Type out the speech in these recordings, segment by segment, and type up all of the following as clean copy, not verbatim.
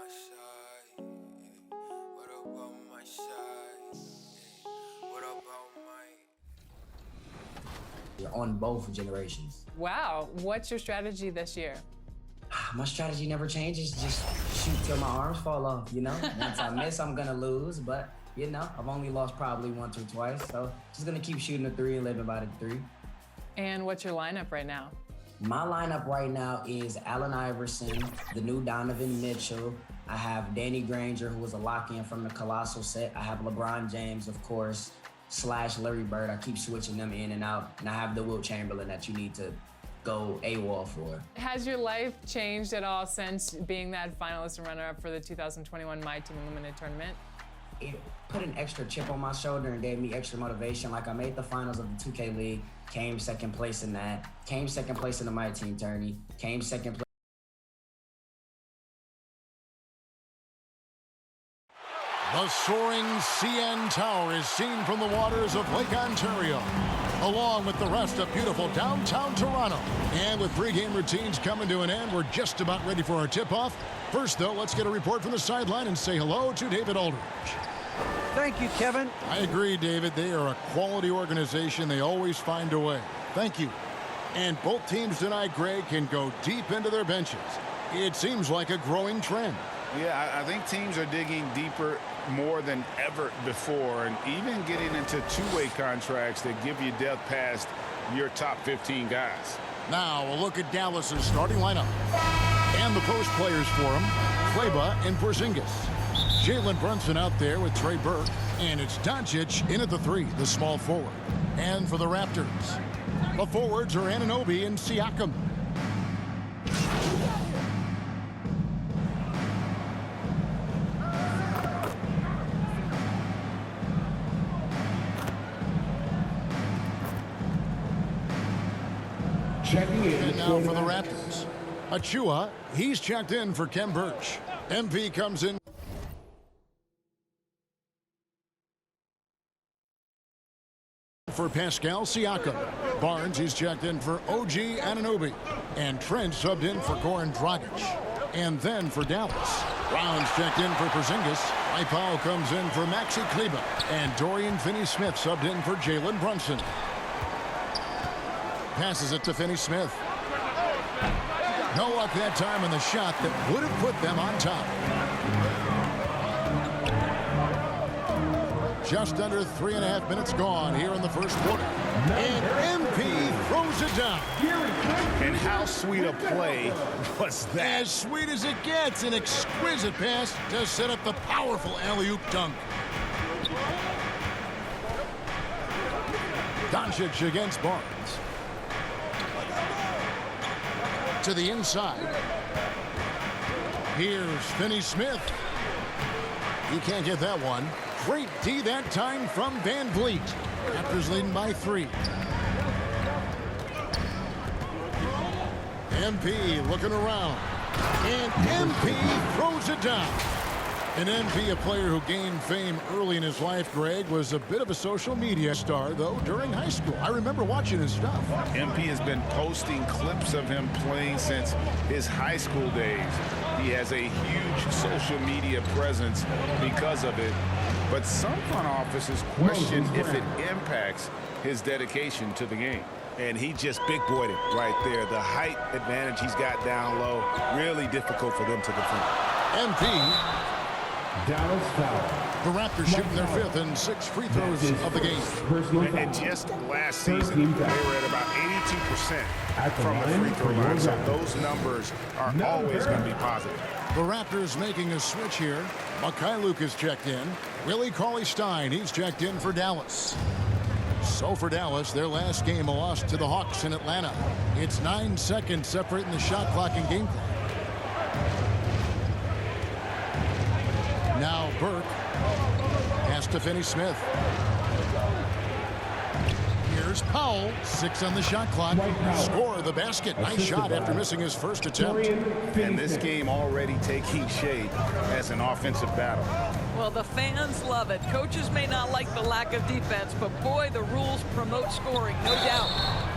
side? What about my side? What about my... You're on both generations. Wow, what's your strategy this year? My strategy never changes, just shoot till my arms fall off, you know? Once I miss, I'm gonna lose, but, you know, I've only lost probably once or twice, so just gonna keep shooting the three and living by the three. And what's your lineup right now? My lineup right now is Allen Iverson, the new Donovan Mitchell. I have Danny Granger, who was a lock-in from the Colossal set. I have LeBron James, of course, / Larry Bird. I keep switching them in and out. And I have the Wilt Chamberlain that you need to go AWOL for. Has your life changed at all since being that finalist and runner-up for the 2021 My Team Unlimited tournament? It put an extra chip on my shoulder and gave me extra motivation. Like, I made the finals of the 2K League, came second place in that, came second place in the My Team tourney, came second place. The soaring CN Tower is seen from the waters of Lake Ontario, along with the rest of beautiful downtown Toronto. And with pregame routines coming to an end, we're just about ready for our tip-off. First, though, let's get a report from the sideline and say hello to David Aldridge. Thank you, Kevin. I agree, David. They are a quality organization. They always find a way. Thank you. And both teams tonight, Greg, can go deep into their benches. It seems like a growing trend. Yeah, I think teams are digging deeper more than ever before, and even getting into two-way contracts that give you depth past your top 15 guys. Now, a look at Dallas's starting lineup. And the post players for him, Kleber and Porzingis. Jalen Brunson out there with Trey Burke. And it's Doncic in at the three, the small forward. And for the Raptors, the forwards are Anunoby and Siakam. Checking in. And now for the Raptors, Achua, he's checked in for Kem Birch. MP comes in for Pascal Siakam. Barnes, he's checked in for OG Anunoby. And Trent subbed in for Goran Dragic. And then for Dallas, Brown's checked in for Porzingis. Ipao comes in for Maxi Kleber. And Dorian Finney-Smith subbed in for Jalen Brunson. Passes it to Finney-Smith. No luck that time on the shot that would have put them on top. Just under 3.5 minutes gone here in the first quarter. And MP throws it down. And how sweet a play was that? As sweet as it gets, an exquisite pass to set up the powerful alley-oop dunk. Doncic against Barnes. To the inside. Here's Finney-Smith. He can't get that one. Great D that time from Van Vliet. Raptors leading by 3. MP looking around. And MP throws it down. And MP, a player who gained fame early in his life, Greg, was a bit of a social media star, though, during high school. I remember watching his stuff. MP has been posting clips of him playing since his high school days. He has a huge social media presence because of it. But some front offices question if it impacts his dedication to the game. And he just big-boyed it right there. The height advantage he's got down low, really difficult for them to defend. MP. Dallas foul. The Raptors shooting their 5th and 6th free throws of the game. And just last season, they were at about 82% from the free throw line. So those numbers are always going to be positive. The Raptors making a switch here. Mikhailuk is checked in. Willie Cauley-Stein, he's checked in for Dallas. So for Dallas, their last game, a loss to the Hawks in Atlanta. It's 9 seconds separating the shot clock and game clock. Now Burke has to Finney-Smith. Here's Powell, 6 on the shot clock. Score the basket. Nice shot after missing his first attempt. And this game already taking shape as an offensive battle. Well, the fans love it. Coaches may not like the lack of defense, but boy, the rules promote scoring, no doubt.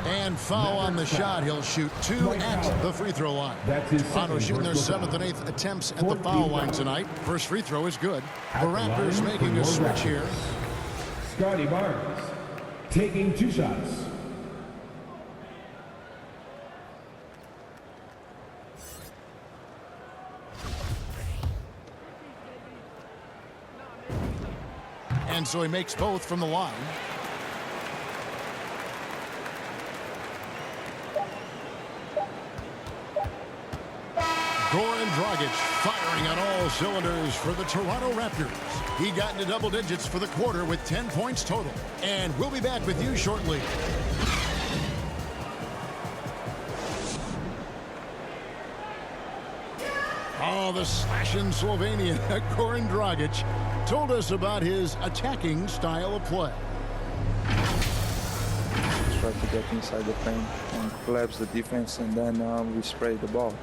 And foul on the shot. He'll shoot 2 at the free throw line. That's his Toronto second shooting their personal 7th and foul. 8th attempts at the foul line tonight. First free throw is good. The Raptors making a switch here. Scotty Barnes taking 2 shots. And so he makes both from the line. Goran Dragic firing on all cylinders for the Toronto Raptors. He got into double digits for the quarter with 10 points total. And we'll be back with you shortly. Oh, the slashing Slovenian Goran Dragic told us about his attacking style of play. Try to get inside the paint and collapse the defense, and then we spray the ball.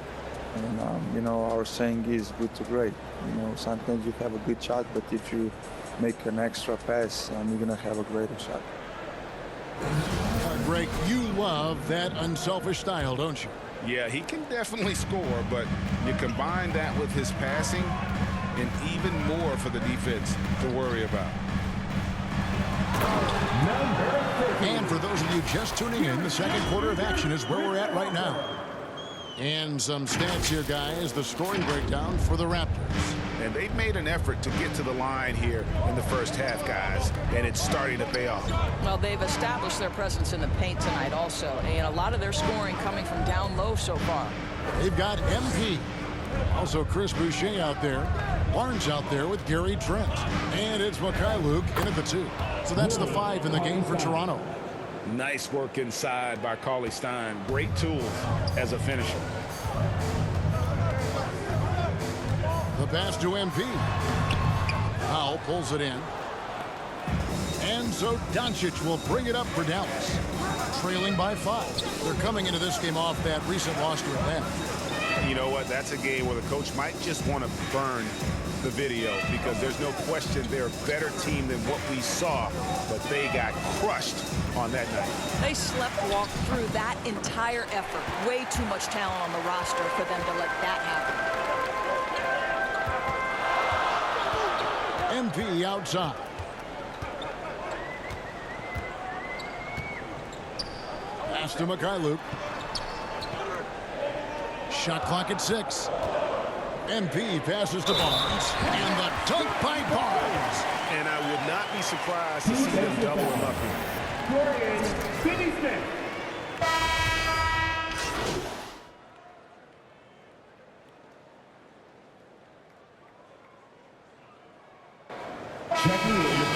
And you know, our saying is good to great. You know, sometimes you have a good shot, but if you make an extra pass, you're gonna have a greater shot. Greg, you love that unselfish style, don't you? Yeah, he can definitely score, but you combine that with his passing and even more for the defense to worry about. And for those of you just tuning in, the second quarter of action is where we're at right now. And some stats here, guys. The scoring breakdown for the Raptors. And they've made an effort to get to the line here in the first half, guys, and it's starting to pay off. Well, they've established their presence in the paint tonight also, and a lot of their scoring coming from down low so far. They've got MP. Also Chris Boucher out there. Barnes out there with Gary Trent. And it's Mikhailuk in at the 2. So that's the 5 in the game for Toronto. Nice work inside by Cauley Stein. Great tools as a finisher. The pass to MP. Powell pulls it in. And so Doncic will bring it up for Dallas. Trailing by 5. They're coming into this game off that recent loss to Atlanta. You know what? That's a game where the coach might just want to burn the video because there's no question they're a better team than what we saw, but they got crushed on that night. They walked through that entire effort. Way too much talent on the roster for them to let that happen. MP outside. Pass to Mikhailuk. Shot clock at 6. MP passes to Barnes. And the dunk by Barnes. And I would not be surprised to see them double him up here. Dorian Finney-Smith.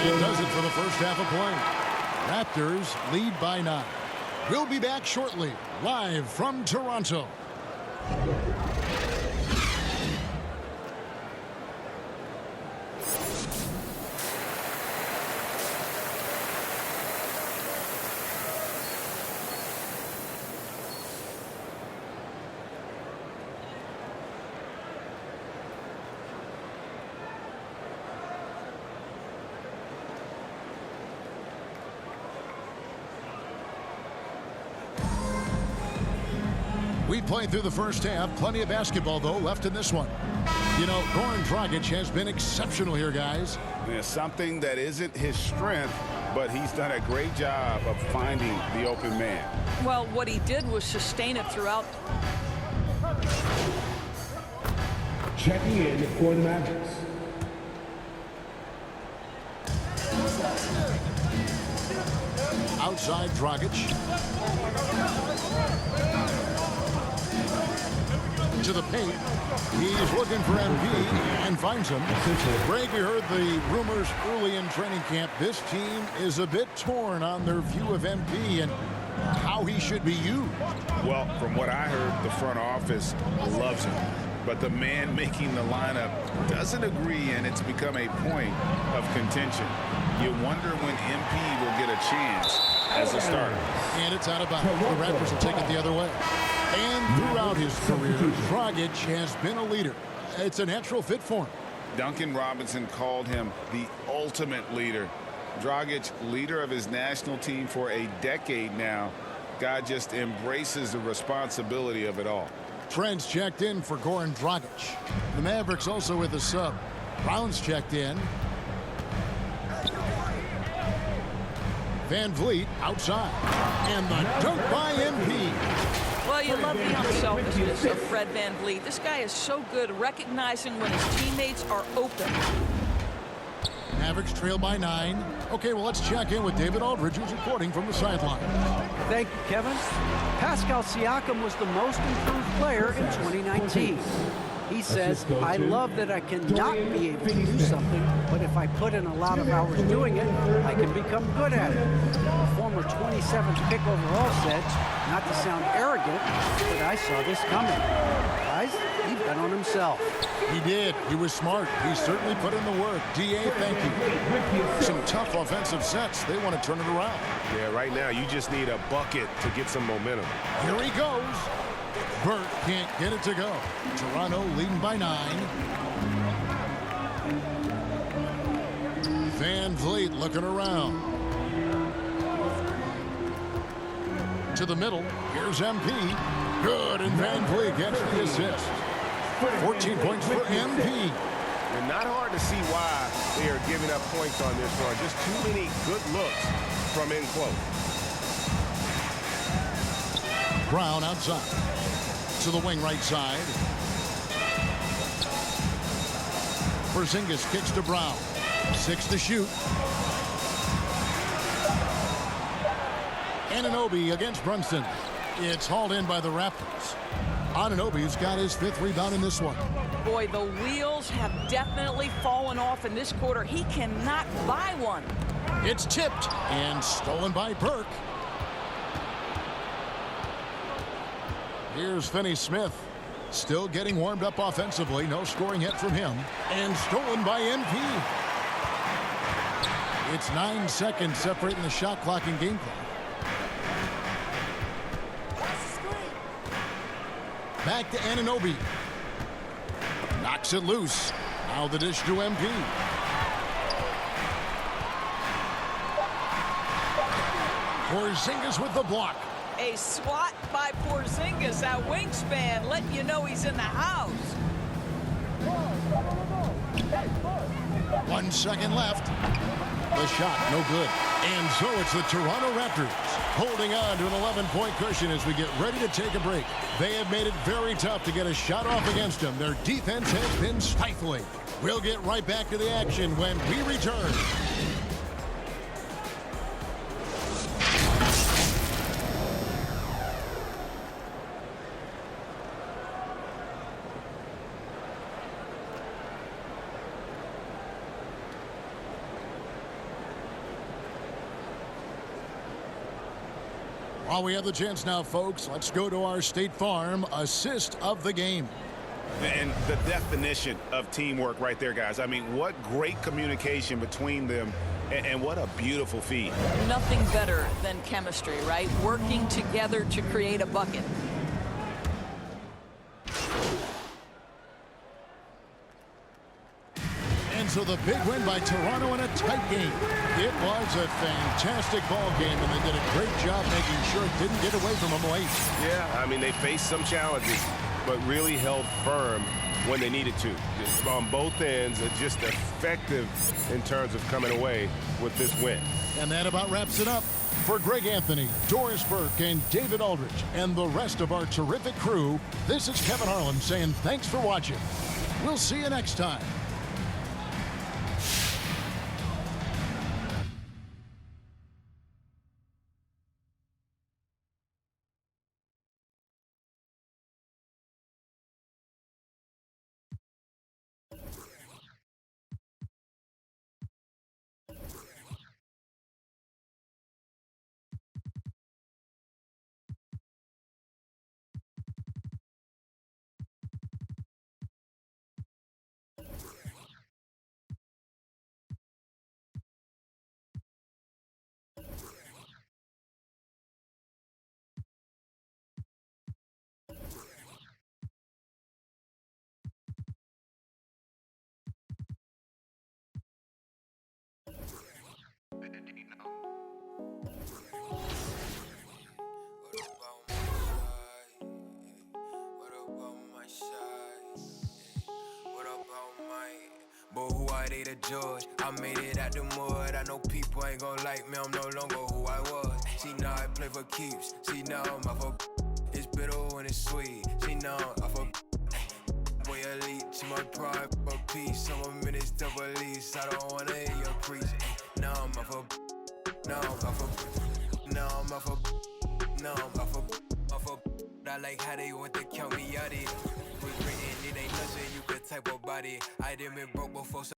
It does it for the first half of play. Raptors lead by 9. We'll be back shortly, live from Toronto. We played through the first half. Plenty of basketball, though, left in this one. You know, Goran Dragic has been exceptional here, guys. There's something that isn't his strength, but he's done a great job of finding the open man. Well, what he did was sustain it throughout. Checking in for the Mavericks. Outside Dragic. To the paint. He's looking for MP and finds him. Greg, we heard the rumors early in training camp. This team is a bit torn on their view of MP and how he should be used. Well, from what I heard, the front office loves him. But the man making the lineup doesn't agree, and it's become a point of contention. You wonder when MP will get a chance as a starter. And it's out of bounds. The Raptors will take it the other way. And throughout his career, Dragic has been a leader. It's a natural fit for him. Duncan Robinson called him the ultimate leader. Dragic, leader of his national team for a decade now. Guy just embraces the responsibility of it all. Trent's checked in for Goran Dragic. The Mavericks also with a sub. Brown's checked in. Van Vliet outside. And the dunk by MP. Well, you love the unselfishness of Fred Van Vliet. This guy is so good recognizing when his teammates are open. Mavericks trail by 9. Okay, well, let's check in with David Aldridge, who's reporting from the sideline. Thank you, Kevin. Pascal Siakam was the most improved player in 2019. He says, I love that I cannot be able to do something, but if I put in a lot of hours doing it, I can become good at it. The former 27th pick overall said, not to sound arrogant, but I saw this coming. Guys, he bet on himself. He did. He was smart. He certainly put in the work. D.A., thank you. Some tough offensive sets. They want to turn it around. Yeah, right now you just need a bucket to get some momentum. Here he goes. Burt can't get it to go. Toronto leading by 9. Van Vliet looking around. To the middle. Here's MP. Good, and Van Vliet gets the assist. 14 points for MP. And not hard to see why they are giving up points on this run. Just too many good looks from in close. Brown outside. To the wing right side. Porzingis kicks to Brown. 6 to shoot. Anunoby against Brunson. It's hauled in by the Raptors. Anunoby's got his 5th rebound in this one. Boy, the wheels have definitely fallen off in this quarter. He cannot buy one. It's tipped and stolen by Burke. Here's Finney-Smith. Still getting warmed up offensively. No scoring yet from him. And stolen by MP. It's 9 seconds separating the shot clock and game clock. Back to Anunoby. Knocks it loose. Now the dish to MP. Porzingis with the block. A swat by Porzingis at wingspan, letting you know he's in the house. 1 second left. The shot, no good. And so it's the Toronto Raptors holding on to an 11-point cushion as we get ready to take a break. They have made it very tough to get a shot off against them. Their defense has been stifling. We'll get right back to the action when we return. While we have the chance now, folks, let's go to our State Farm assist of the game. And the definition of teamwork right there, guys. I mean, what great communication between them, and what a beautiful feed. Nothing better than chemistry, right? Working together to create a bucket. And so the big win by Toronto in a tight game. It was a fantastic ball game, and they did a great job making sure it didn't get away from them late. Yeah, I mean, they faced some challenges, but really held firm when they needed to. Just on both ends, just effective in terms of coming away with this win. And that about wraps it up. For Greg Anthony, Doris Burke, and David Aldridge, and the rest of our terrific crew, this is Kevin Harlan saying thanks for watching. We'll see you next time. why they the judge. I made it out the mud. I know people ain't gon' like me. I'm no longer who I was. See now I play for keeps. See now I'm off a. It's bitter when it's sweet. See now I'm off a. Boy elite, she my pride, a piece. Some minutes to release. I don't wanna hear your preach. Now I'm off a. Now I'm off a. Now I'm off a. Now I'm off a. Off a. I like how they want to count me out it. Was written, it ain't nothing you could type about it. I done been broke before. So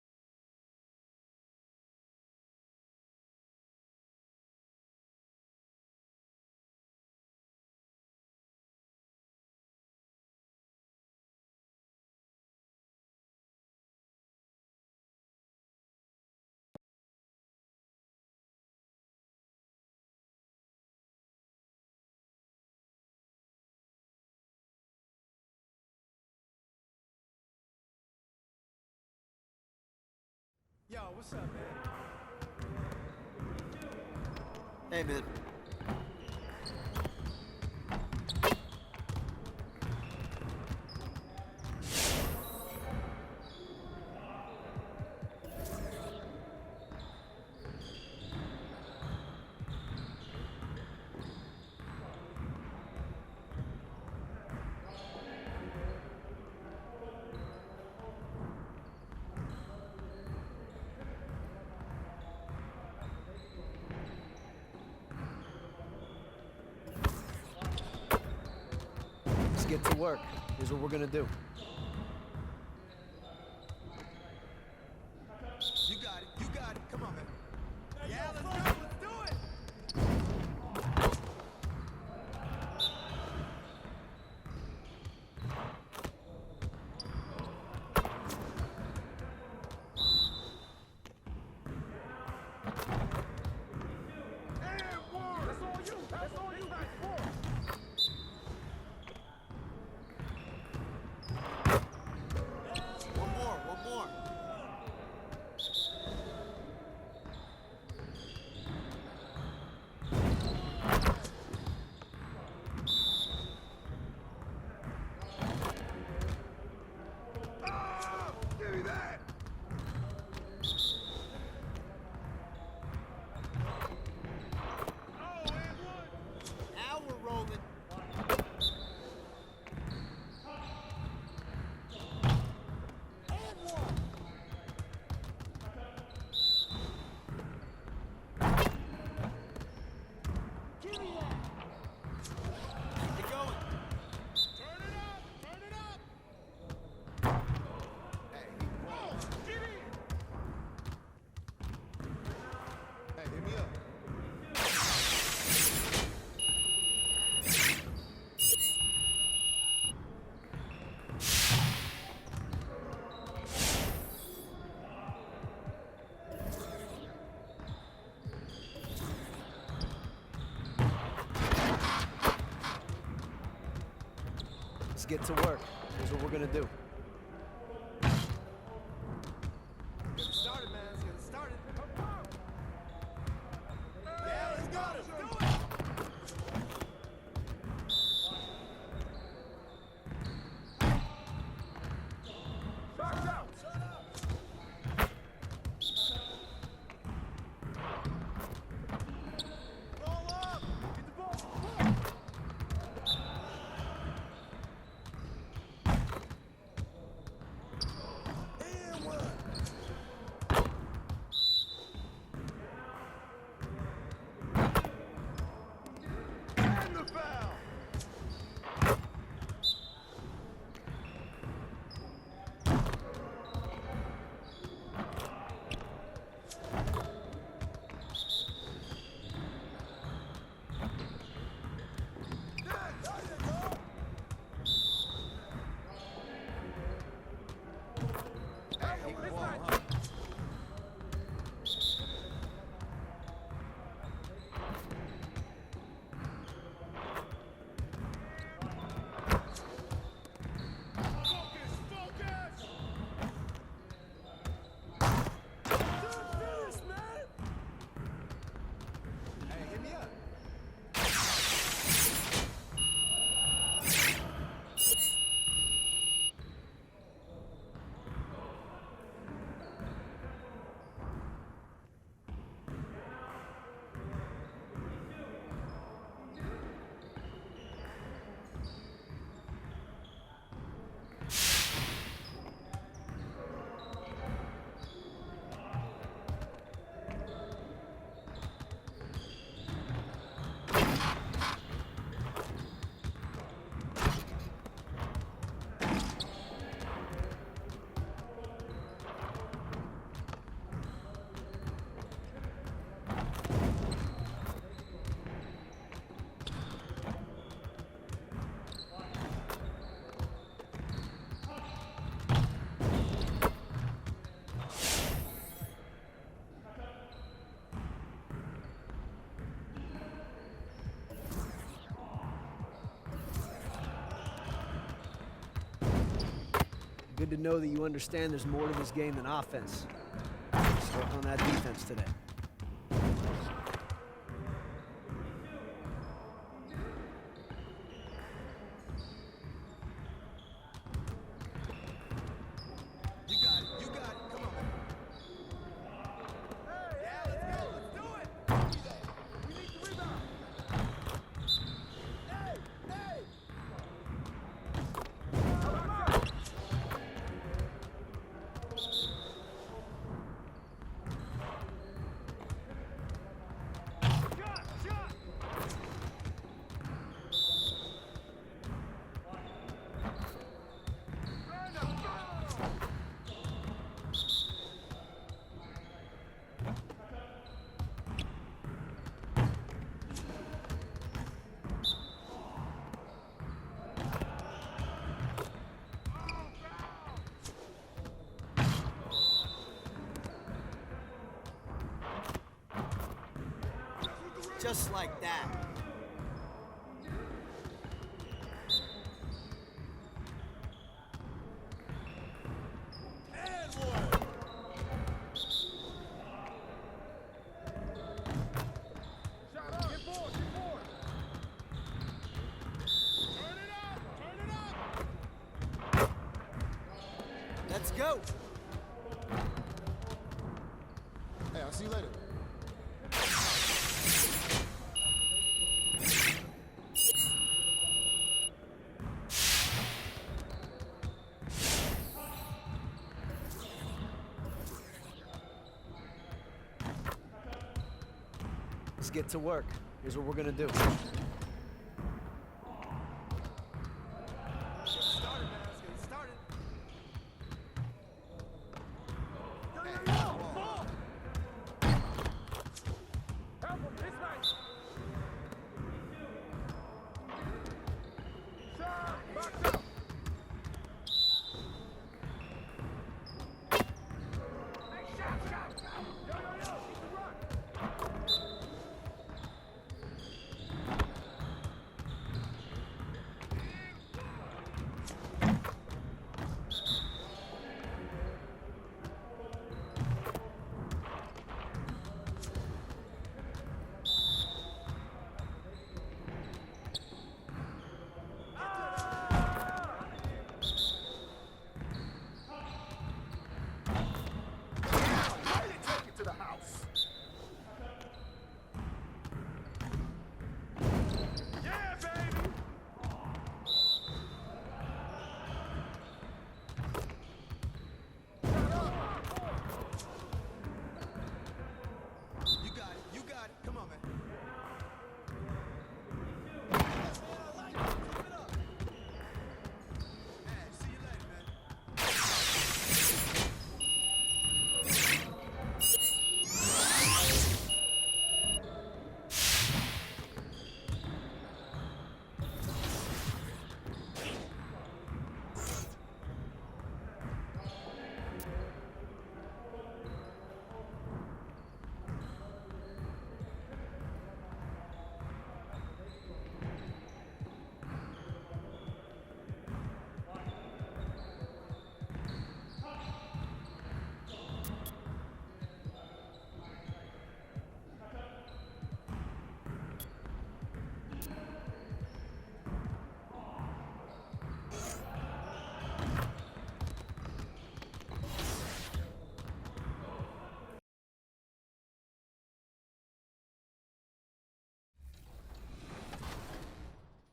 Yo, what's up, man? Hey, man. Get to work. Here's what we're gonna do. You got it. You got it. Come on, man. Yeah, let's go. Let's do it. That's all you. That's all you guys for. One more. Give me that. Now we're rolling. Let's get to work. Here's what we're gonna do. Get it started, man. Let's get it started. Yeah, let's go. Let's do it. Box out. Roll up. Get the ball. Good to know that you understand there's more to this game than offense. Let's work on that defense today. Just like that. Let's go. Hey, I'll see you later. Let's get to work. Here's what we're gonna do.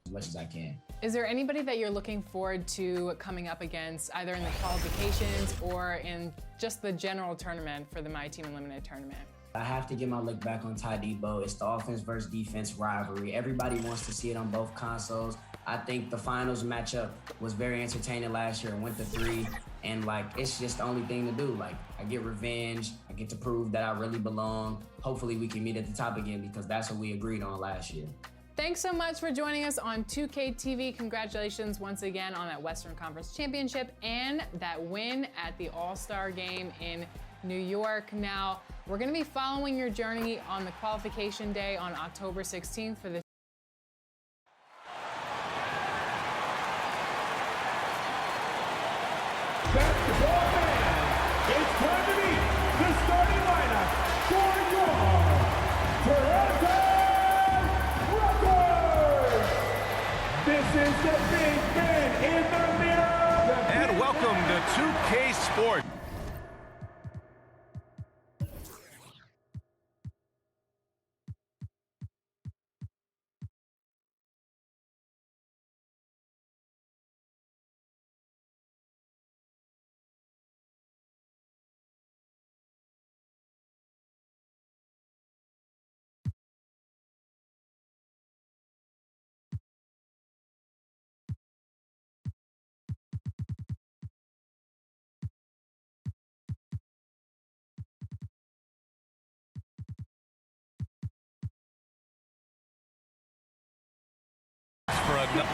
As much as I can. Is there anybody that you're looking forward to coming up against, either in the qualifications or in just the general tournament for the My Team Unlimited tournament? I have to get my look back on Ty Debo. It's the offense versus defense rivalry. Everybody wants to see it on both consoles. I think the finals matchup was very entertaining last year and went to 3. And it's just the only thing to do. I get revenge. I get to prove that I really belong. Hopefully we can meet at the top again because that's what we agreed on last year. Thanks so much for joining us on 2K TV. Congratulations once again on that Western Conference Championship and that win at the All-Star Game in New York. Now, we're going to be following your journey on the qualification day on October 16th for the sport.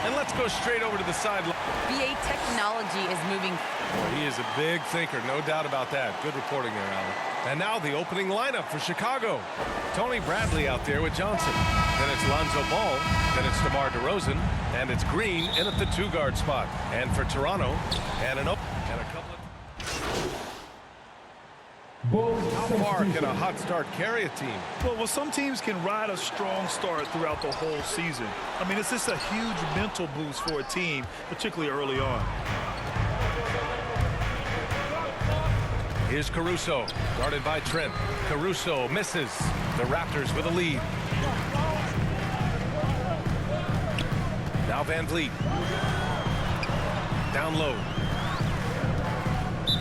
And let's go straight over to the sideline. BA Technology is moving. Boy, he is a big thinker, no doubt about that. Good reporting there, Alan. And now the opening lineup for Chicago. Tony Bradley out there with Johnson. Then it's Lonzo Ball. Then it's DeMar DeRozan. And it's Green in at the 2-guard spot. And for Toronto, and a couple of... How far can a hot start carry a team? Well, some teams can ride a strong start throughout the whole season. I mean, it's just a huge mental boost for a team, particularly early on. Here's Caruso, guarded by Trent. Caruso misses. The Raptors with a lead. Now Van Vliet. Down low.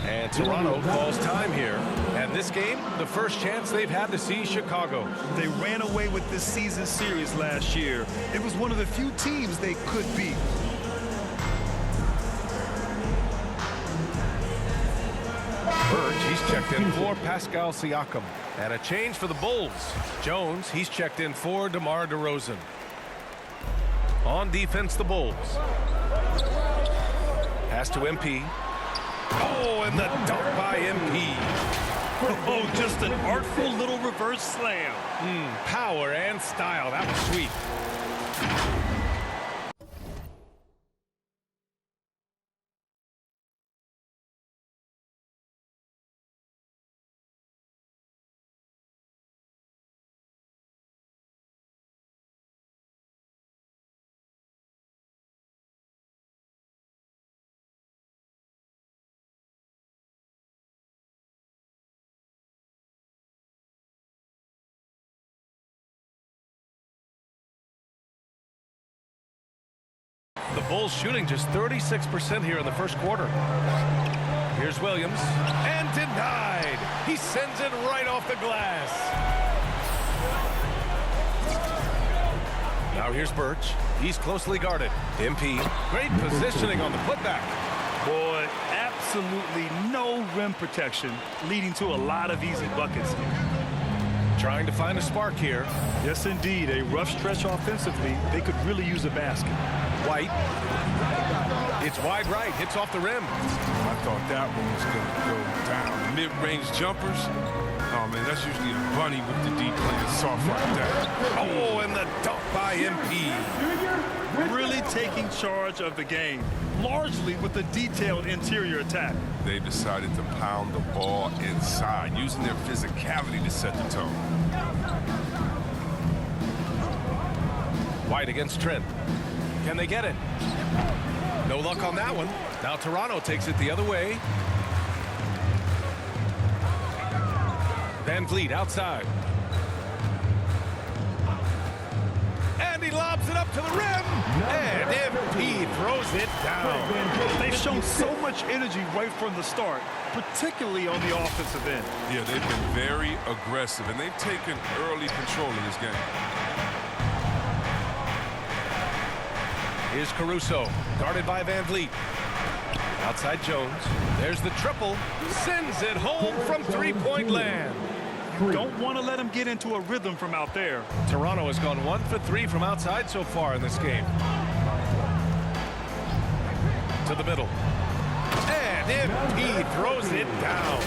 And Toronto calls time here. And this game, the first chance they've had to see Chicago. They ran away with this season series last year. It was one of the few teams they could beat. Birch, he's checked in for Pascal Siakam. And a change for the Bulls. Jones, he's checked in for DeMar DeRozan. On defense, the Bulls. Pass to MP. Oh, and the dunk by MP. Oh, just an artful little reverse slam. Power and style. That was sweet. The Bulls shooting just 36% here in the first quarter. Here's Williams. And denied. He sends it right off the glass. Now here's Birch. He's closely guarded. MP. Great positioning on the putback. Boy, absolutely no rim protection, leading to a lot of easy buckets. Trying to find a spark here. Yes, indeed. A rough stretch offensively. They could really use a basket. White. It's wide right. Hits off the rim. I thought that one was going to go down. Mid-range jumpers. Oh, man, that's usually a bunny with the deep playing soft like that. Oh, and the dunk by MP. Really taking charge of the game, largely with a detailed interior attack. They decided to pound the ball inside, using their physicality to set the tone. White against Trent. Can they get it? No luck on that one. Now Toronto takes it the other way. Van Vliet outside. And he lobs it up to the rim. And MP throws it down. They've shown so much energy right from the start, particularly on the offensive end. Yeah, they've been very aggressive, and they've taken early control of this game. Here's Caruso, guarded by Van Vliet. Outside Jones. There's the triple. Sends it home from three-point land. You don't want to let him get into a rhythm from out there. Toronto has gone 1 for 3 from outside so far in this game. To the middle. And MP throws it down.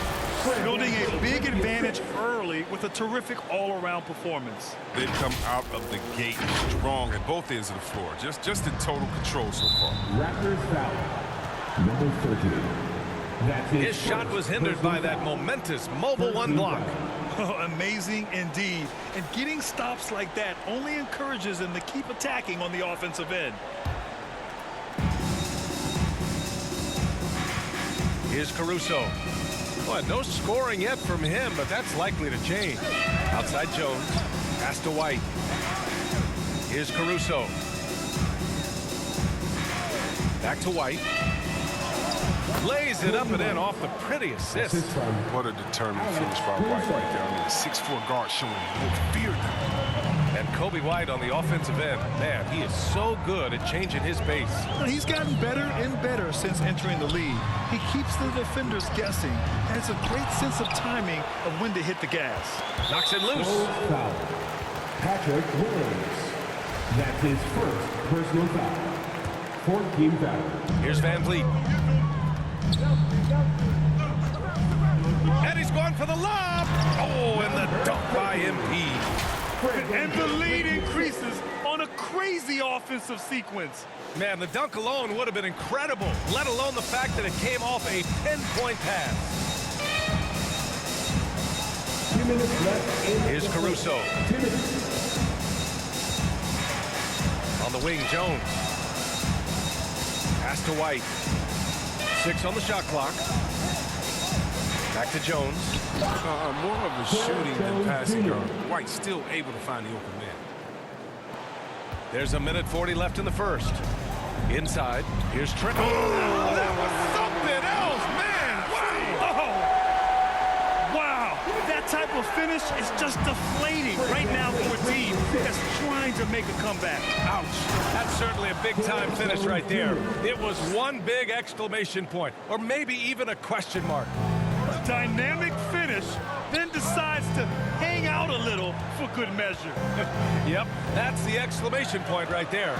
Building a big advantage early with a terrific all-around performance. They've come out of the gate strong at both ends of the floor. Just in total control so far. Raptors foul. Number 13. His shot was hindered by that momentous Mobile One block. Amazing indeed. And getting stops like that only encourages him to keep attacking on the offensive end. Here's Caruso. Well, no scoring yet from him, but that's likely to change. Outside Jones. Pass to White. Here's Caruso. Back to White. Lays it up and in off the pretty assist. What a determined finish by White right there. I mean, 6'4" guard showing more fear than. And Kobe White on the offensive end. Man, he is so good at changing his base. He's gotten better and better since entering the league. He keeps the defenders guessing, and it's a great sense of timing of when to hit the gas. Knocks it loose. Foul. Patrick Williams. That's his first personal foul. 4th-team foul. Here's Van Vliet. And he's going for the lob. Oh, and the dunk by MP. And the lead increases on a crazy offensive sequence. Man, the dunk alone would have been incredible, let alone the fact that it came off a pinpoint pass. 2 minutes left in Here's Caruso. 2 minutes. On the wing, Jones. Pass to White. 6 on the shot clock. Back to Jones. More of a shooting than passing guard. White still able to find the open man. There's 1:40 left in the first. Inside. Here's Trent. Oh, that was something else, man. Wow. Oh. Wow. That type of finish is just deflating right now for a team that's trying to make a comeback. Ouch. That's certainly a big-time finish right there. It was one big exclamation point, or maybe even a question mark. A dynamic finish, then decides to hang out a little for good measure. Yep, that's the exclamation point right there.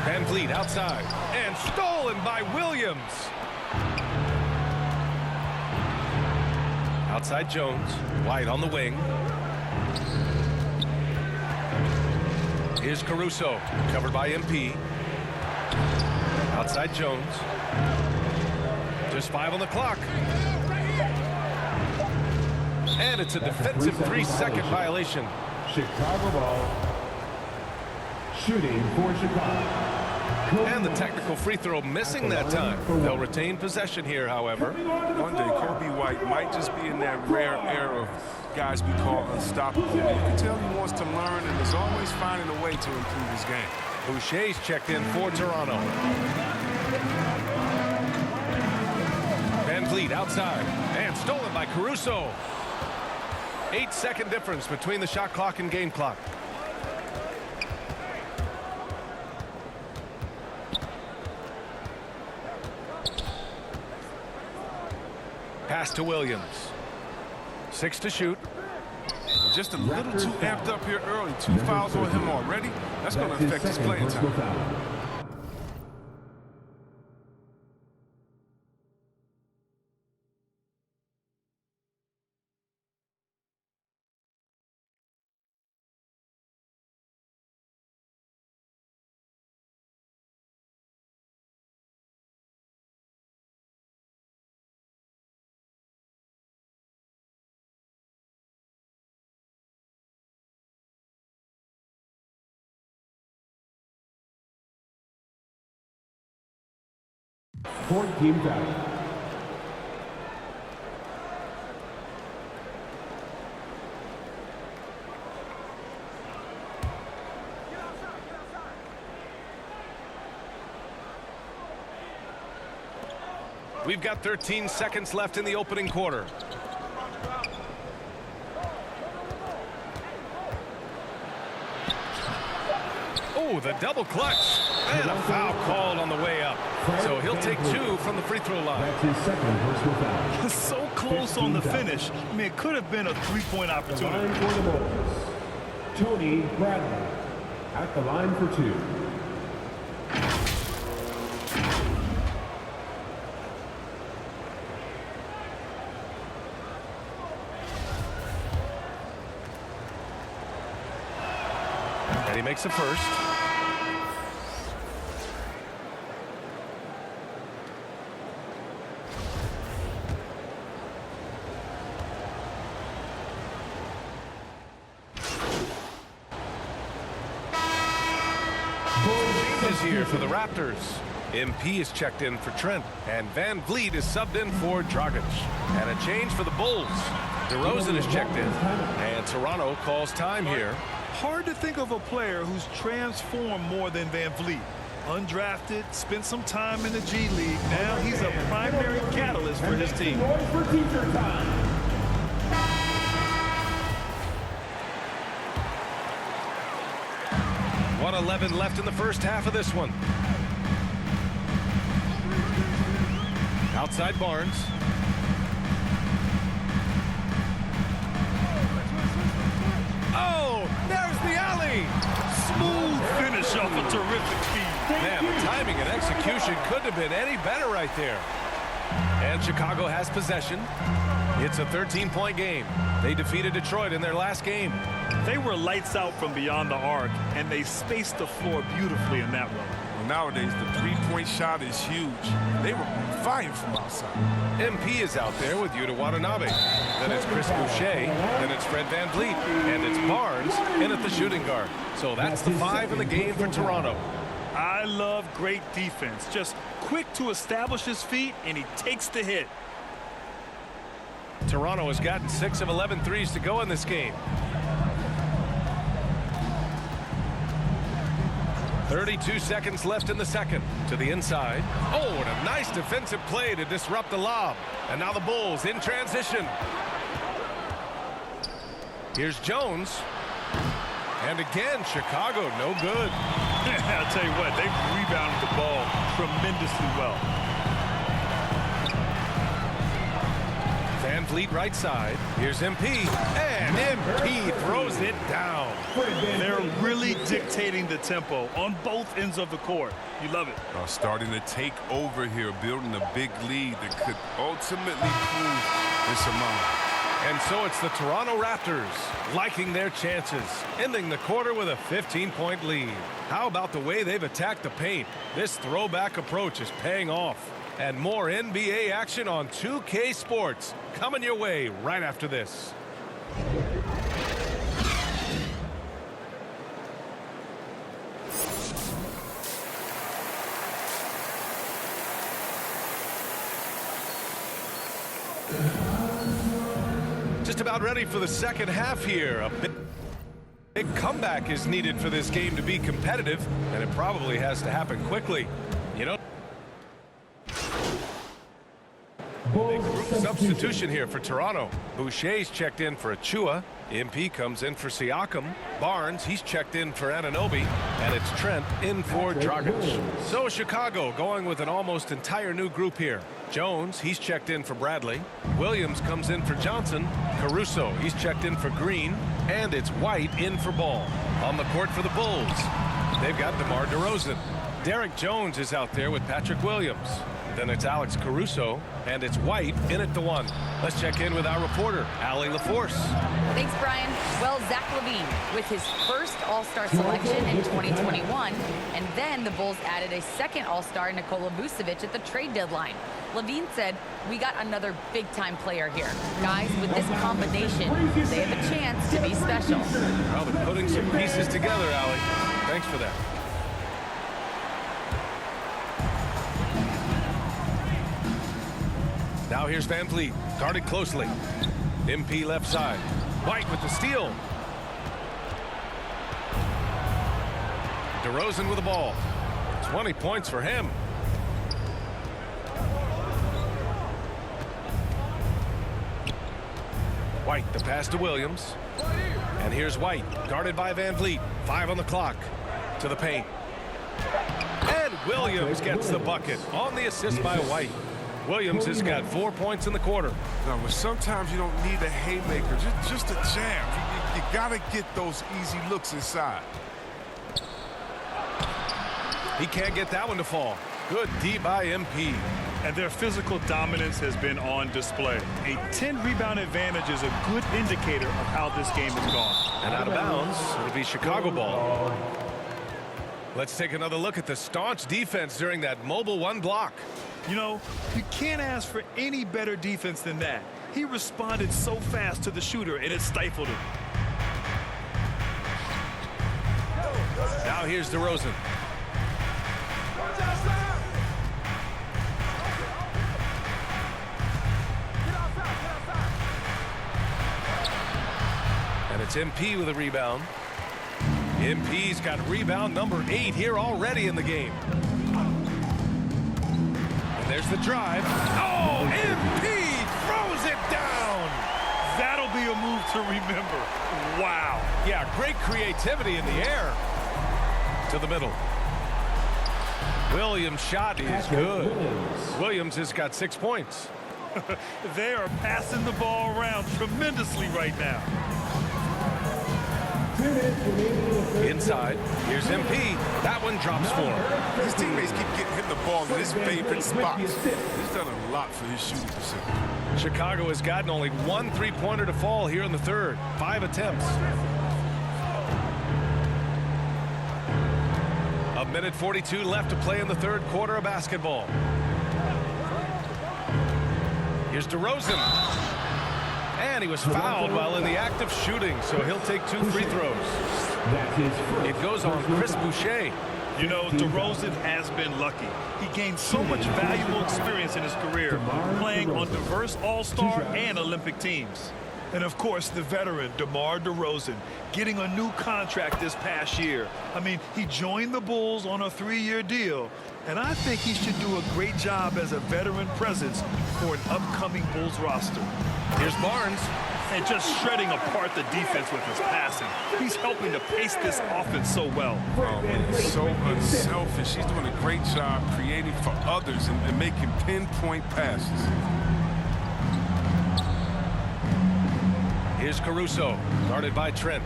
Van Vliet outside, and stolen by Williams. Outside Jones, White on the wing. Here's Caruso, covered by MP. Outside Jones. Just 5 on the clock. And it's a defensive 3-second violation. Chicago ball. Shooting for Chicago. And the technical free throw missing that time. They'll retain possession here, however. One day, Kobe White might just be in that rare era of guys we call unstoppable. You can tell he wants to learn and is always finding a way to improve his game. Boucher's checked in for Toronto. Van Vliet outside and stolen by Caruso. 8-second difference between the shot clock and game clock. Pass to Williams. 6 to shoot. Just a little too amped up here early. 2 fouls on him already. That's going to affect his playing time. Fourth team foul. We've got 13 seconds left in the opening quarter. Oh, the double clutch. And a foul called on the way up. So he'll take 2 from the free throw line. That's his second personal foul. So close on the finish. I mean, it could have been a 3-point opportunity. Line for the Bulls. Tony Bradley at the line for 2. And he makes a first. Changes here for the Raptors. MP is checked in for Trent, and Van Vliet is subbed in for Dragic. And a change for the Bulls. DeRozan is checked in, and Toronto calls time here. Hard to think of a player who's transformed more than Van Vliet. Undrafted, spent some time in the G League. Now he's a primary catalyst for his team. 1:11 left in the first half of this one. Outside Barnes. Oh, there's the alley. Smooth finish off a terrific feed. Man, the timing and execution couldn't have been any better right there. And Chicago has possession. It's a 13-point game. They defeated Detroit in their last game. They were lights out from beyond the arc, and they spaced the floor beautifully in that one. Well, nowadays, the three-point shot is huge. They were fighting from outside. MP is out there with Yuta Watanabe. Then it's Chris Boucher. Then it's Fred Van Vliet. And it's Barnes in at the shooting guard. So that's the 5 in the game for Toronto. I love great defense. Just quick to establish his feet, and he takes the hit. Toronto has gotten 6 of 11 threes to go in this game. 32 seconds left in the second. To the inside. Oh, and a nice defensive play to disrupt the lob. And now the Bulls in transition. Here's Jones. And again, Chicago, no good. I'll tell you what, they rebounded the ball tremendously well. Van Vliet right side. Here's MP. And MP throws it down. They're really dictating the tempo on both ends of the court. You love it. Starting to take over here, building a big lead that could ultimately prove insurmountable. And so it's the Toronto Raptors liking their chances, ending the quarter with a 15-point lead. How about the way they've attacked the paint? This throwback approach is paying off. And more NBA action on 2K Sports coming your way right after this. Just about ready for the second half here. A big comeback is needed for this game to be competitive, and it probably has to happen quickly. You know, big group substitution here for Toronto. Boucher's checked in for Achua. MP comes in for Siakam. Barnes, he's checked in for Anunoby. And it's Trent in for Dragic. So Chicago going with an almost entire new group here. Jones, he's checked in for Bradley. Williams comes in for Johnson. Caruso, he's checked in for Green. And it's White in for Ball. On the court for the Bulls, they've got DeMar DeRozan. Derek Jones is out there with Patrick Williams. Then it's Alex Caruso, and it's White in at the 1. Let's check in with our reporter, Allie LaForce. Thanks, Brian. Well, Zach LaVine with his first All-Star selection in 2021, and then the Bulls added a second All-Star, Nikola Vucevic, at the trade deadline. LaVine said, "We got another big-time player here. Guys, with this combination, they have a chance to be special." Well, they're putting some pieces together, Allie. Thanks for that. Now here's Van Vliet, guarded closely. MP left side. White with the steal. DeRozan with the ball. 20 points for him. White, the pass to Williams. And here's White, guarded by Van Vliet. 5 on the clock. To the paint. And Williams gets the bucket on the assist by White. Williams has got 4 points in the quarter. No, but sometimes you don't need a haymaker, just a jam. You got to get those easy looks inside. He can't get that one to fall. Good D by MP. And their physical dominance has been on display. A 10-rebound advantage is a good indicator of how this game has gone. And out of bounds, it'll be Chicago ball. Let's take another look at the staunch defense during that mobile 1 block. You know, you can't ask for any better defense than that. He responded so fast to the shooter, and it stifled him. Now here's DeRozan. It's MP with a rebound. MP's got rebound number 8 here already in the game. And there's the drive. Oh, MP throws it down. That'll be a move to remember. Wow. Yeah, great creativity in the air. To the middle. Williams' shot is good. Williams has got 6 points. They are passing the ball around tremendously right now. Inside, here's MP. That one drops for him. His teammates keep getting him the ball in his favorite spots. He's done a lot for his shooting percentage. Chicago has gotten only 1 3-pointer to fall here in the third. 5 attempts. A minute 42 left to play in the third quarter of basketball. Here's DeRozan. And he was fouled while in the act of shooting, so he'll take 2 free throws. It goes on Chris Boucher. You know, DeRozan has been lucky. He gained so much valuable experience in his career, playing on diverse All-Star and Olympic teams. And of course, the veteran, DeMar DeRozan, getting a new contract this past year. I mean, he joined the Bulls on a 3-year deal, and I think he should do a great job as a veteran presence for an upcoming Bulls roster. Here's Barnes. And just shredding apart the defense with his passing. He's helping to pace this offense so well. Oh, man, he's so unselfish. He's doing a great job creating for others and making pinpoint passes. Here's Caruso, guarded by Trent.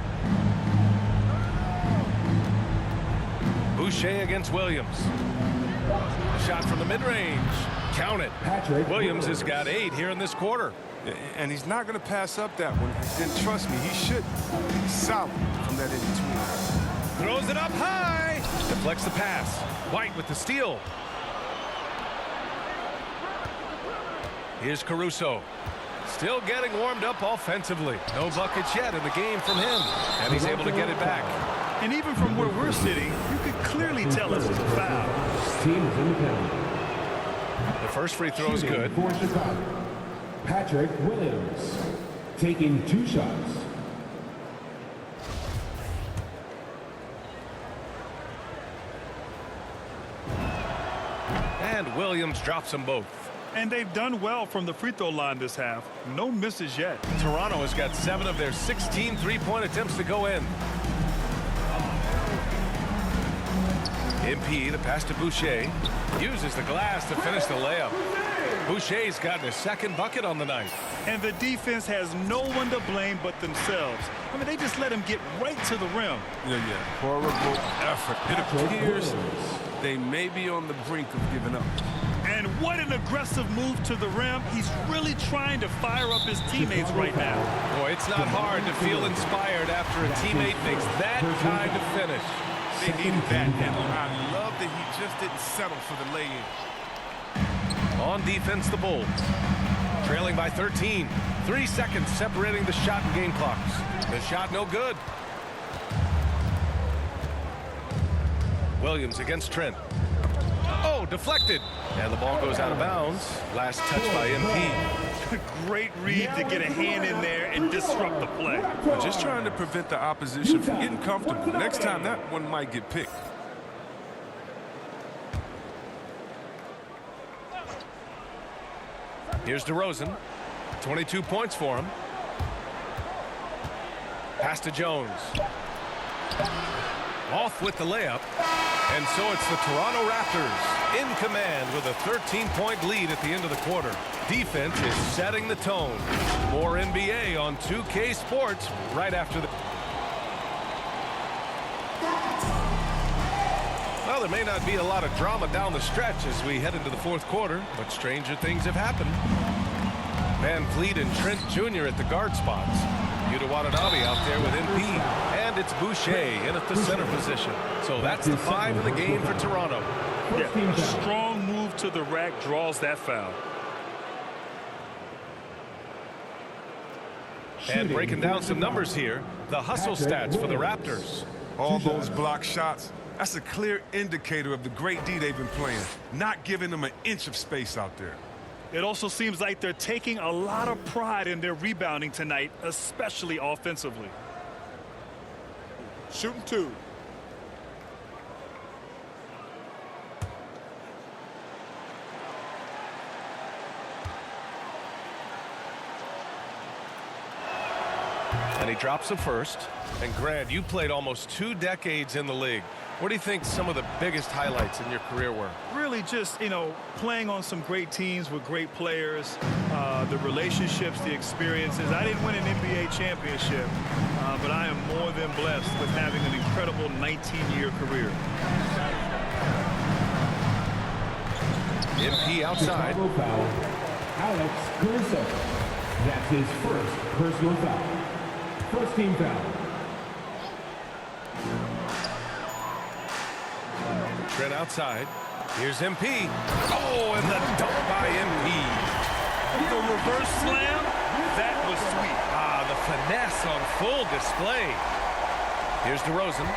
Boucher against Williams. Shot from the mid-range. Count it. Williams has got 8 here in this quarter. And he's not going to pass up that one. And trust me, he should. He's solid from that in-between. Throws it up high. Deflects the pass. White with the steal. Here's Caruso. Still getting warmed up offensively. No buckets yet in the game from him. And he's able to get it back. And even from where we're sitting, you can clearly tell this is a foul. Team is in the penalty. The first free throw is good. For Chicago, Patrick Williams taking 2 shots. And Williams drops them both. And they've done well from the free throw line this half. No misses yet. Toronto has got 7 of their 16 3-point attempts to go in. MP, the pass to Boucher, uses the glass to finish the layup. Boucher's gotten his 2nd bucket on the night. And the defense has no one to blame but themselves. I mean, they just let him get right to the rim. Yeah. Horrible effort. It appears they may be on the brink of giving up. And what an aggressive move to the rim. He's really trying to fire up his teammates right now. Boy, it's not hard to feel inspired after a teammate makes that kind of finish. They needed that, and I love that he just didn't settle for the lay-in. On defense, the Bulls. Trailing by 13. 3 seconds separating the shot and game clocks. The shot no good. Williams against Trent. Oh, deflected. And the ball goes out of bounds. Last touch by MP. Great read to get a hand in there and disrupt the play. Just trying to prevent the opposition from getting comfortable. Next time, that one might get picked. Here's DeRozan. 22 points for him. Pass to Jones. Off with the layup. And so it's the Toronto Raptors in command with a 13-point lead at the end of the quarter. Defense is setting the tone. More NBA on 2K Sports right after the... Well, there may not be a lot of drama down the stretch as we head into the fourth quarter, but stranger things have happened. Van Fleet and Trent Jr. at the guard spots. Yuta Watanabe out there with MP, and it's Boucher in at the center position. So that's the 5 in the game for Toronto. Yeah, a strong move to the rack draws that foul. And breaking down some numbers here, the hustle stats for the Raptors. All those block shots, that's a clear indicator of the great D they've been playing, not giving them an inch of space out there. It also seems like they're taking a lot of pride in their rebounding tonight, especially offensively. Shooting 2. And he drops the first. And Grant, you played almost 2 decades in the league. What do you think some of the biggest highlights in your career were? Really just, playing on some great teams with great players, the relationships, the experiences. I didn't win an NBA championship, but I am more than blessed with having an incredible 19-year career. MP outside. Foul. Alex Caruso. That's his first personal foul. First team foul. Trent outside. Here's MP. Oh, and the dunk by MP. The reverse slam, that was sweet. Ah, the finesse on full display. Here's DeRozan.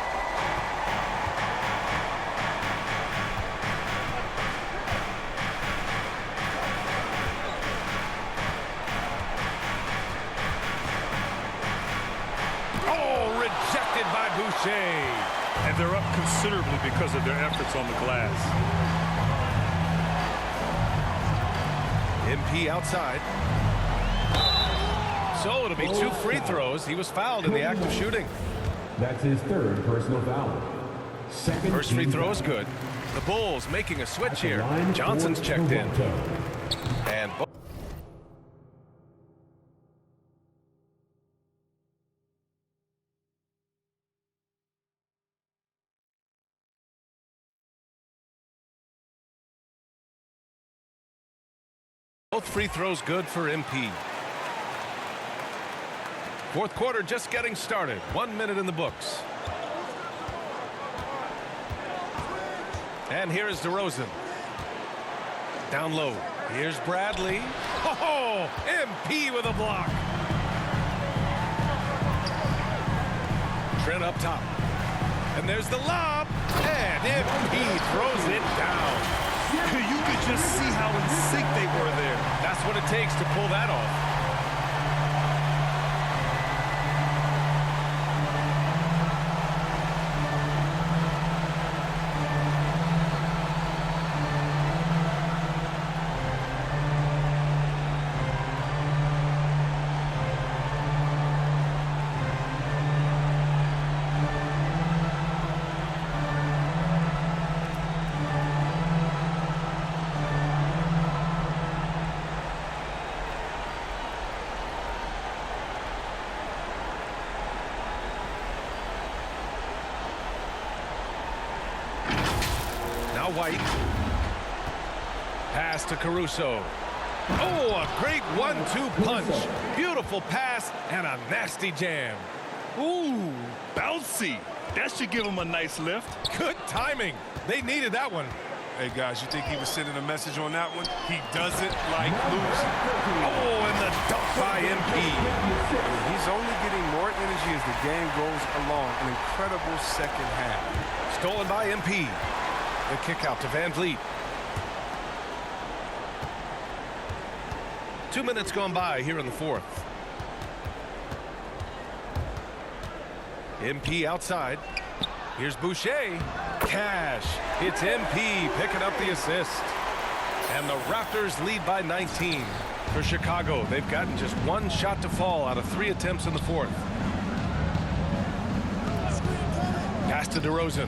Oh, rejected by Boucher. And they're up considerably because of their efforts on the glass. MP outside. So it'll be 2 free throws. He was fouled in the act of shooting. That's his third personal foul. First free throw is good. The Bulls making a switch here. Johnson's checked in. And both free throws good for MP. Fourth quarter just getting started. 1 minute in the books. And here is DeRozan. Down low. Here's Bradley. Oh, MP with a block. Trent up top. And there's the lob. And MP throws it down. You could just see how in sync they were there. That's what it takes to pull that off. White. Pass to Caruso. Oh, a great 1-2 punch. Beautiful pass and a nasty jam. Ooh, bouncy. That should give him a nice lift. Good timing. They needed that one. Hey, guys, you think he was sending a message on that one? He doesn't like losing. Oh, and the dunk by MP. He's only getting more energy as the game goes along. An incredible second half. Stolen by MP. The kick out to Van Vliet. 2 minutes gone by here in the fourth. MP outside. Here's Boucher. Cash. It's MP picking up the assist. And the Raptors lead by 19. For Chicago, they've gotten just 1 shot to fall out of 3 attempts in the fourth. Pass to DeRozan.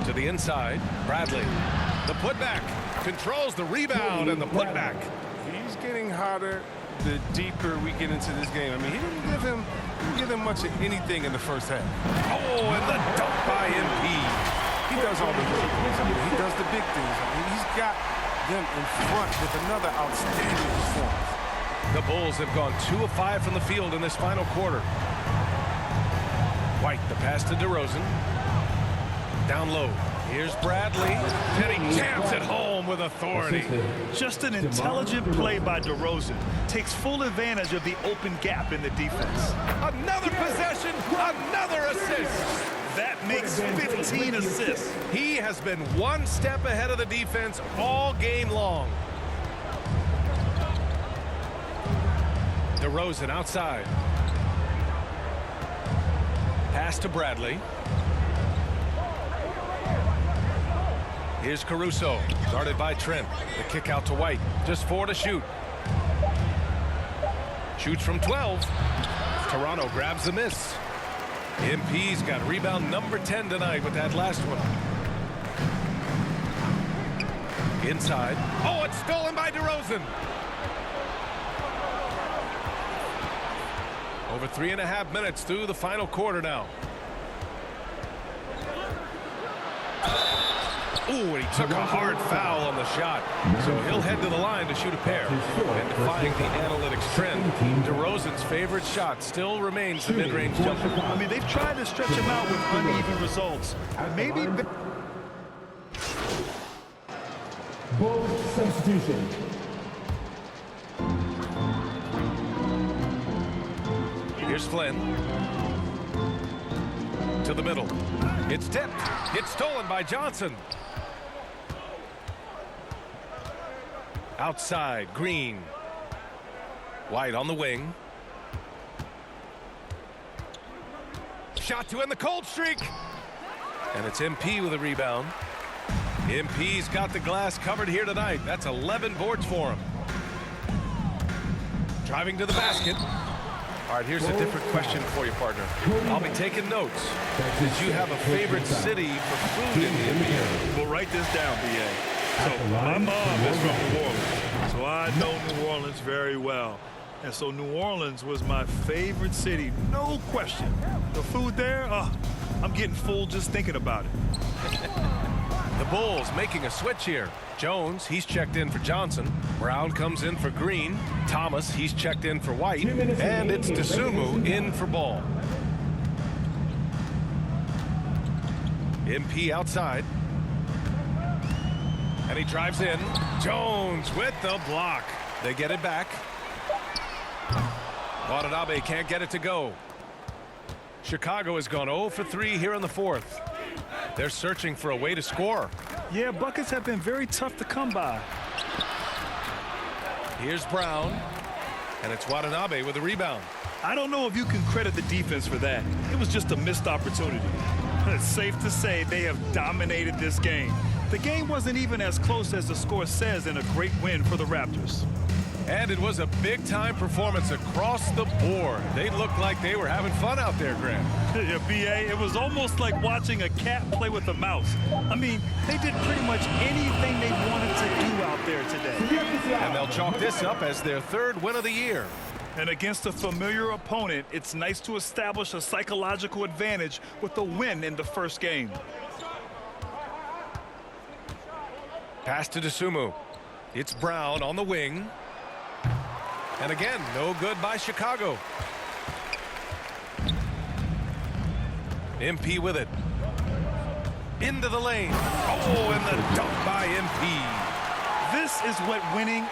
To the inside, Bradley. The putback controls the rebound and the putback. He's getting hotter the deeper we get into this game. I mean, he didn't give him much of anything in the first half. Oh, and the dunk by MP. He does all the little things. I mean, he does the big things. I mean, he's got them in front with another outstanding performance. The Bulls have gone 2 of 5 from the field in this final quarter. White, the pass to DeRozan. Down low. Here's Bradley. And he jams it home with authority. Just an intelligent play by DeRozan. Takes full advantage of the open gap in the defense. Another possession, another assist. That makes 15 assists. He has been 1 step ahead of the defense all game long. DeRozan outside. Pass to Bradley. Here's Caruso, guarded by Trent. The kick out to White. Just 4 to shoot. Shoots from 12. Toronto grabs the miss. MP's got rebound number 10 tonight with that last one. Inside. Oh, it's stolen by DeRozan. Over 3.5 minutes through the final quarter now. Ooh, and he took a hard foul on the shot. So he'll head to the line to shoot a pair. And defying the analytics trend, DeRozan's favorite shot still remains the mid-range jumper. I mean, they've tried to stretch him out with uneven results. Maybe... Bulls substitution. Here's Flynn. To the middle. It's tipped. It's stolen by Johnson. Outside, Green. White on the wing. Shot to end the cold streak. And it's MP with a rebound. MP's got the glass covered here tonight. That's 11 boards for him. Driving to the basket. All right, here's a different question for you, partner. I'll be taking notes. Did you have a favorite city for food in the NBA? Well, write this down, B.A. So my mom is from New Orleans, so I know New Orleans very well. And so New Orleans was my favorite city, no question. The food there, I'm getting full just thinking about it. The Bulls making a switch here. Jones, he's checked in for Johnson. Brown comes in for Green. Thomas, he's checked in for White. And it's Dosunmu in for Ball. MP outside. And he drives in. Jones with the block. They get it back. Watanabe can't get it to go. Chicago has gone 0 for 3 here in the fourth. They're searching for a way to score. Yeah, buckets have been very tough to come by. Here's Brown. And it's Watanabe with a rebound. I don't know if you can credit the defense for that. It was just a missed opportunity. It's safe to say they have dominated this game. The game wasn't even as close as the score says in a great win for the Raptors. And it was a big-time performance across the board. They looked like they were having fun out there, Grant. Yeah, B.A., it was almost like watching a cat play with a mouse. I mean, they did pretty much anything they wanted to do out there today. And they'll chalk this up as their third win of the year. And against a familiar opponent, it's nice to establish a psychological advantage with a win in the first game. Pass to Dosunmu. It's Brown on the wing. And again, no good by Chicago. MP with it. Into the lane. Oh, and the dunk by MP. This is what winning